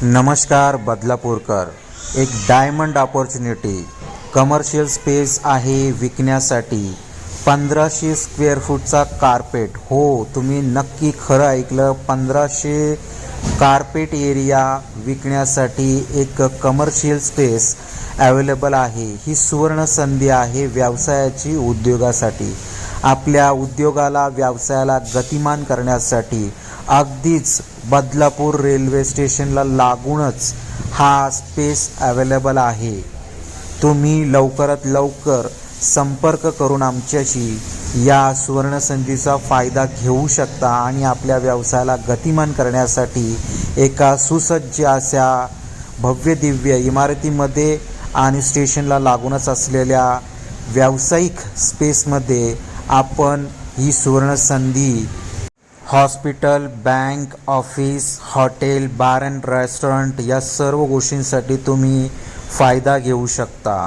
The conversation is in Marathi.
नमस्कार बदलापूरकर. एक डायमंड अपॉर्च्युनिटी कमर्शियल स्पेस आहे विकण्यासाठी. 1500 स्क्वेअर फूटचा कार्पेट. हो, तुम्ही नक्की खरं ऐकलं. 1500 कार्पेट एरिया विकण्यासाठी एक कमर्शियल स्पेस अवेलेबल आहे. ही सुवर्ण संधी आहे व्यवसायाची, उद्योगासाठी. आपल्या उद्योगाला, व्यवसायाला गतिमान करण्यासाठी अगदीच बदलापूर रेल्वे स्टेशनला लागूनच हा स्पेस अवेलेबल आहे. तुम्ही लवकरात लवकर संपर्क करून आमच्याशी या सुवर्णसंधीचा फायदा घेऊ शकता आणि आपल्या व्यवसायाला गतिमान करण्यासाठी एका सुसज्ज अशा भव्य दिव्य इमारतीमध्ये आणि स्टेशनला लागूनच असलेल्या व्यावसायिक स्पेसमध्ये आपण ही सुवर्णसंधी hospital, bank, office, hotel, bar and restaurant या सर्व गोष्टींसाठी तुम्ही फायदा घेऊ शकता.